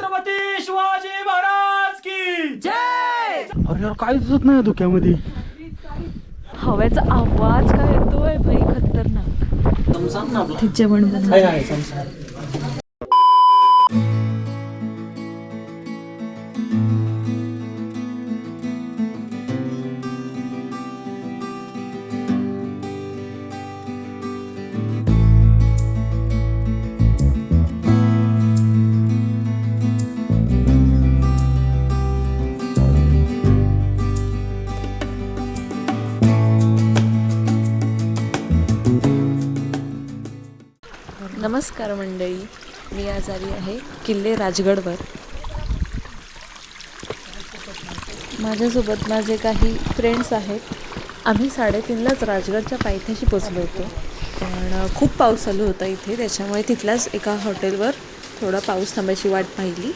छत्रपती शिवाजी महाराज की जय। अरे यार काय दिसत नाही धुक्यामध्ये. हवेचा आवाज काय येतोय भाई, खतरनाक. समसाम ना आपला. ते जेवण काय आहे समसाम. नमस्कार मंडळी, मी आज आली आहे किल्ले राजगडवर. माझ्यासोबत माझे काही फ्रेंड्स आहेत. आम्ही 3:30लाच राजगडच्या पायथ्याशी पोचलो होतो, पण खूप पाऊस चालू होता इथे, त्याच्यामुळे तिथल्याच एका हॉटेलवर थोडा पाऊस थांबायची वाट पाहिली.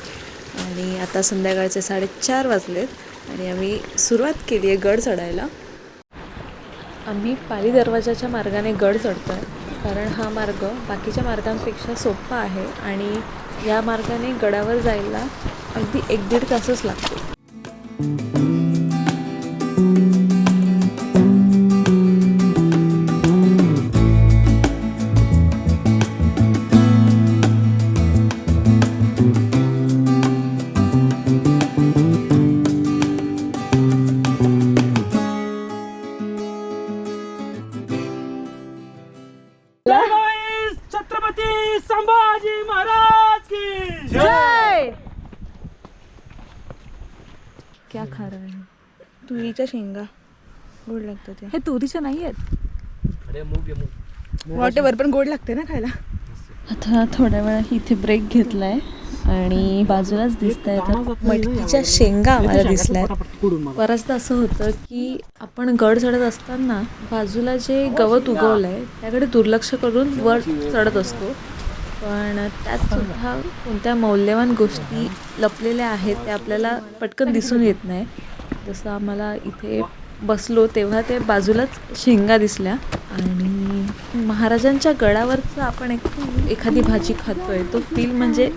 आणि आता संध्याकाळचे 4:30 वाजलेत आणि आम्ही सुरुवात केली आहे गड चढायला. आम्ही पाली दरवाजाच्या मार्गाने गड चढतो आहे, कारण हा मार्ग बाकीच्या मार्गांपेक्षा सोपा आहे आणि या मार्गाने गडावर जायला अगदी 1-1.5 तासच लागतो. छत्रपती संभाजी महाराज की जय. क्या खा रहा है? तुरीच्या शेंगा गोड लागतं ते. हे तुरीचे नाही आहेत. अरे मूग आहे मूग. वॉटेवर पण गोड लागते ना खायला. आता थोड्या वेळा इथे ब्रेक घेतलाय आणि बाजूलाच दिसत आहेत मटकीच्या शेंगा आम्हाला दिसल्या. बऱ्याचदा असं होतं की आपण गड चढत असताना बाजूला जे गवत उगवलं आहे त्याकडे दुर्लक्ष करून वर चढत असतो, पण त्यात सुद्धा कोणत्या मौल्यवान गोष्टी लपलेल्या आहेत त्या आपल्याला पटकन दिसून येत नाही. जसं आम्हाला इथे बसलो तेव्हा ते बाजूलाच शेंगा दिसल्या. आणि महाराजांच्या गडावरचं आपण एखादी भाजी खातोय तो फील म्हणजे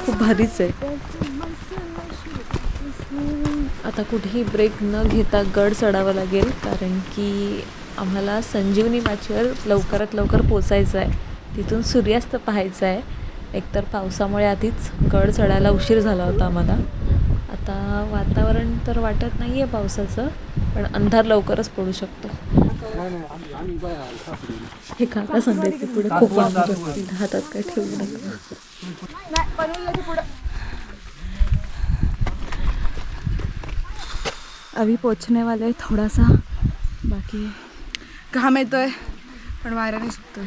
खूप भारीच आहे. आता कुठेही ब्रेक न घेता गड चढावं लागेल, कारण की आम्हाला संजीवनी माचीवर लवकरात लवकर पोचायचं आहे. तिथून सूर्यास्त पाहायचा आहे. एकतर पावसामुळे आधीच गड चढायला उशीर झाला होता आम्हाला. आता वातावरण तर वाटत नाही आहे पावसाचं, पण अंधार लवकरच पडू शकतो. हे काका सांगतात की पुढे खूप वाजत असतील, हातात काय ठेवू नका. अभी पोचने वाले है, थोडासा बाकी है. घाम येतोय पण वाऱ्याने सुकतोय.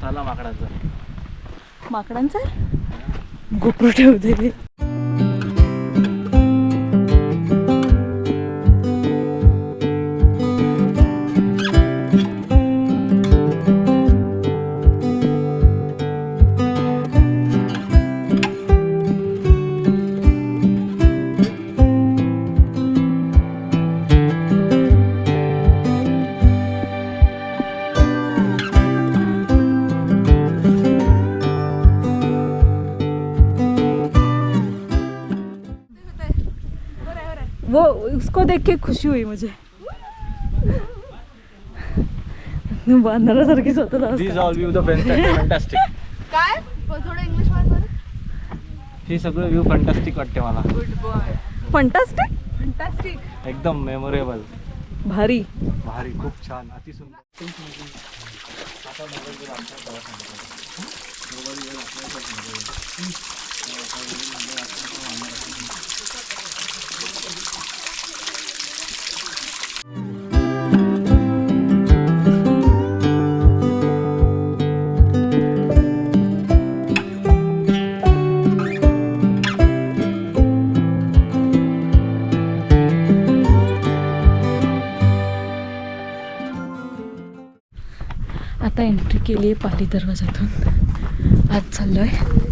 झाला माकडाचा. माकडांचा गोप्रो ठेवते. वो उसको देख के खुशी हुई मुझे. बांधण्यासारखी स्वतः. These all view the fantastic. काय थोडं इंग्लिश वाच. हे सगळं व्ह्यू फंटास्टिक वाटते मला. Good boy. फंटास्टिक. फंटास्टिक. एकदम मेमोरेबल. भारी भारी, खूप छान, अतिसुंदर. आता एंट्री केली आहे पाली दरवाजातून. आज चाललो आहे.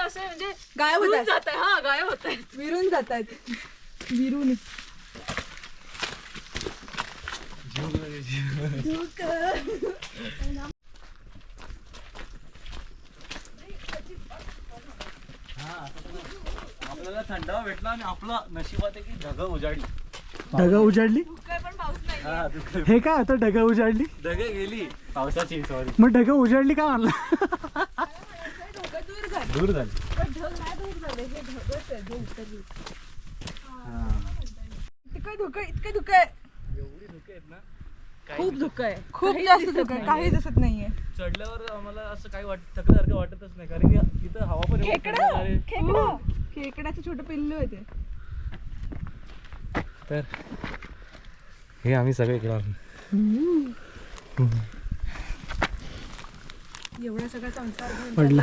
असे म्हणजे गायब विरून होतात. जात आहे. हा गायब होत आहेत. विरून जात आहेत. विरून आपल्याला थंडावा भेटला आणि आपला नशिबात आहे की ढग उजाडली. ढगा उजाडली. पण पाऊस नाही. हा दुःख- हे काय आता ढगा उजाडली. ढग गेली पावसाची. सॉरी मग ढगा उजाडली का म्हणला. दूर झाली. इतकं धुकं इतकं धुकं आहे. एवढी धुके आहेत ना. खूप धुकं आहे. खूप जास्त धुकं आहे. काही दिसत नाहीये. चढल्यावर आम्हाला असं काही थकल्यासारखं वाटतच नाही, कारण की इथं हवा पण एवढी थंड आहे. खेकड्याचं छोटं पिल्लू आहे ते. तर हे आम्ही सगळे इकडं एवढा सगळा संसार घेऊन पडला.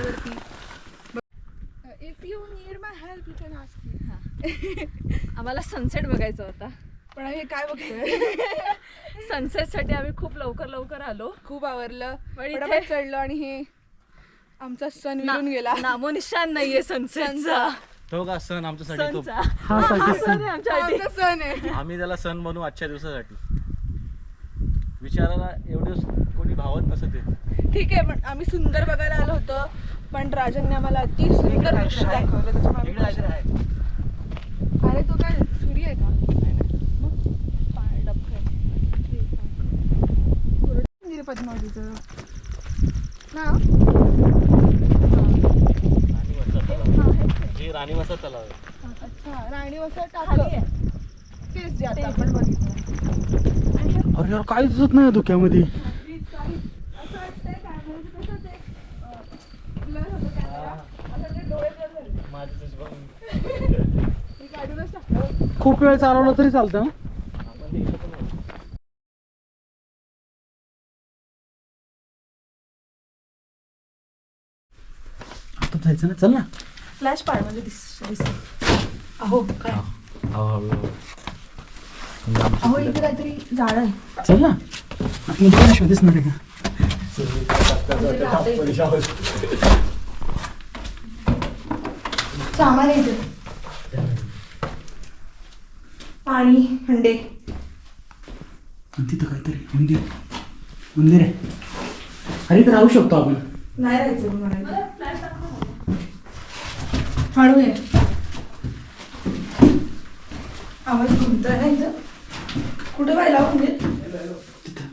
If you need my help you can ask me. आम्हाला सनसेट बघायचा होता. पण हे काय बघतोय. सनसेट साठी आम्ही खूप लवकर आलो. खूप आवरलं पण इथे- फटाफट चढलो आणि हे आमचा सण विरून गेला. नामोनिशान नाहीये सनसेटचा. तो का सण आमच्यासाठी खूप. सनचा हा साठी सण आहे आमच्यासाठी. आमचा सण आहे. आम्ही त्याला सण बनवू आजच्या दिवसासाठी. विचारायला एवढे कोणी भावत नसत ते. ठीक आहे पण आम्ही सुंदर बघायला आलो होतो पण राजांनी आम्हाला अति सुंदर दृश्य दाखवलं त्याच्यामुळे इकडे काहीतरी आहे. आम्ही- अरे तो काय सूर्य आहे का. मंदिर पद्मावतीचं ना. राणी वसा तलाव. हे राणी वसा तलाव आहे. अच्छा राणी वसा टाकलं तेच जे आता आपण बघितलं. अरे यार काय दिसत नाही धुक्यामध्ये. असं वाटतंय कॅमेऱ्याचं कसं ते blur होतं कॅमेरा. असं ते डोळे blur झाले. माझं चष्मा. मी काढूनच टाकलं. खूप वेळ चालवला तरी चालतं ना. आपण इकडं पण आहे. आता जायचं ना, चल ना. फ्लॅश पाड म्हणजे दिसत. अहो काय अहो इथे काहीतरी झाड आहे. चल ना. आतमध्ये काय शोध दिसणार आहे का. सामान आहे इथे. पाणी हंडे. आणि तिथं काहीतरी मंदिर आहे. अरे इथं राहू शकतो आपण. नाही राहायचं म्हणायचं. हळू आहे. आवाज घुमतोय ना इथं. कुठे पाहिला म्हणजे तिथं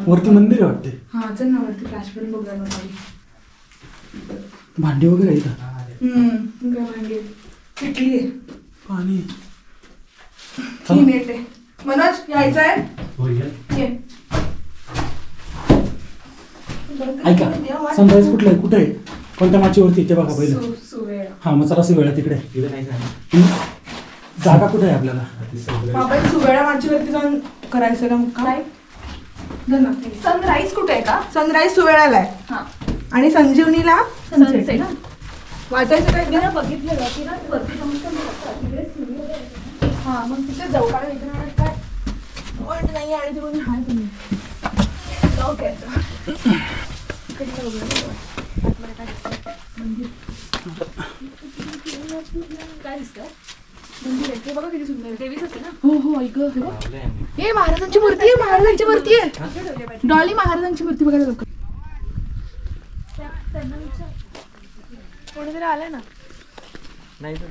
वरती मंदिर आहे वाटते. हा चल ना वरती फ्लॅश पण बघूया ना खाली. भांडी वगैरे आहे इथं. काय म्हणजे किटली आहे. पाणी. ही नेट आहे. मनोज यायचं आहे. ये. ऐका सनराईज कुठला आहे, कुठे आहे, कोणत्या माचीवरती ते बघा पहिलं. सुवेळ. हा मग चला वेळा तिकडे. जागा कुठे आहे आपल्याला. आपण सुवेळा माचीवरती जाऊन करायचं का मग काय. सनराईज कुठे आहे का. सनराईज सुवेळाला आहे हा आणि संजीवनीला सनसेट. वाचायचं काय मी ना बघितलेलं की ना वरती जाऊन पण बघतात. तिकडे सूर्योदय आहे. हा मग तिथे जाऊ कारण इथे म्हणत काय पॉईंट नाही आणि तिकडून हाय तुम्ही ओके. काय दिसतं. मंदिर आहे ते बघा किती सुंदर आहे. देवीच असते ना. हो हो ऐक हे बघ. लावलंय आम्ही. हे महाराजांची मूर्ती आहे. महाराजांची मूर्ती आहे. डॉली महाराजांची मूर्ती बघायला लोक. कोणीतरी आलंय ना. नाही तर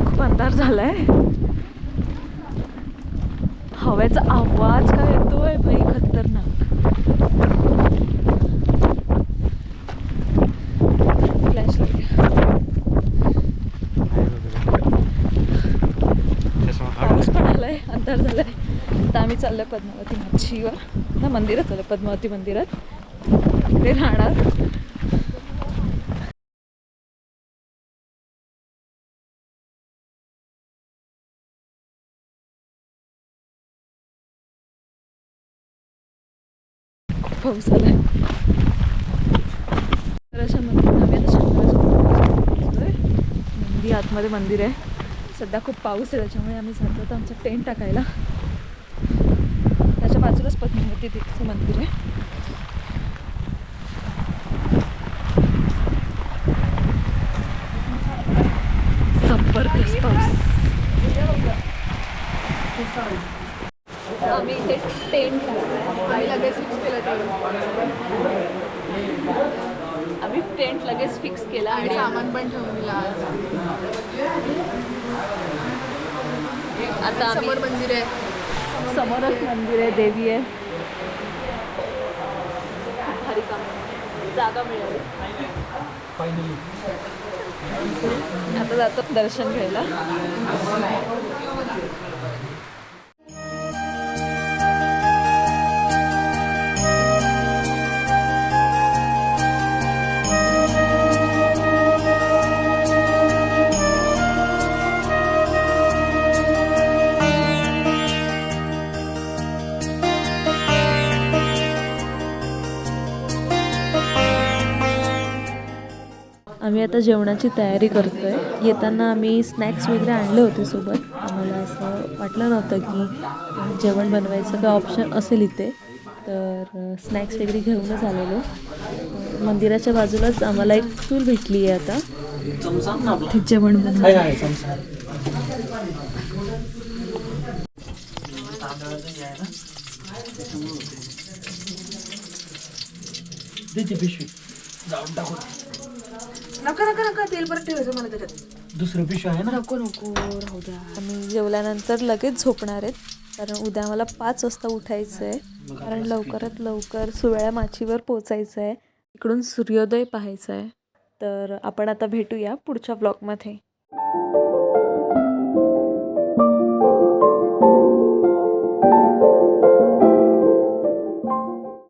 खूप अंधार झालाय. हवेचा आवाज काय येतोय भाई खतरनाक. फ्लॅशलाईट. पाऊस पण आलाय. अंधार झालाय. आता आम्ही चाललोय पद्मावती मच्छीवर ना मंदिरात चाललोय. पद्मावती मंदिरात तिकडे राहणार. पाऊस आलाय. तर अशा आम्ही आता शंकराच्या मंदिर आतमध्ये मंदिर आहे. सध्या खूप पाऊस आहे त्याच्यामुळे आम्ही जातो आता आमचा टेंट टाकायला. त्याच्या बाजूलाच पद्मावती देवीचं मंदिर आहे. जबरदस्त पाऊस. आम्ही इथे टेंट आणि लगेच फिक्स केलं ते आम्ही टेंट लगेच फिक्स केला आणि आणि सामान पण ठेवून दिला आज. आता आम्ही समोर मंदिर आहे. समोरच मंदिर आहे, देवी आहे. भारी काम आहे. जागा मिळाली. फायनली आता जातो दर्शन घ्यायला. आम्ही आता जेवणाची तयारी करतोय. येताना आम्ही स्नॅक्स वगैरे आणले होते सोबत. आम्हाला असं वाटलं नव्हतं की जेवण बनवायचं काय ऑप्शन असेल इथे, तर स्नॅक्स वगैरे घेऊनच आलेलो. मंदिराच्या बाजूलाच आम्हाला एक चूल भेटली आहे आता. ते जेवण बनवायचं. पिशवी जाऊन टाकू. नका तेल परत ठेवायचं मला त्याच्यात. दुसरं पिशवी आहे ना. नको राहू द्या. आम्ही जेवल्यानंतर लगेच झोपणार आहेत, कारण उद्या मला 5 वाजता उठायचं आहे. कारण लवकरात लवकर सुव्याळ्या माचीवर पोचायचं आहे. इकडून सूर्योदय पाहायचा आहे. तर आपण आता भेटूया पुढच्या ब्लॉगमध्ये.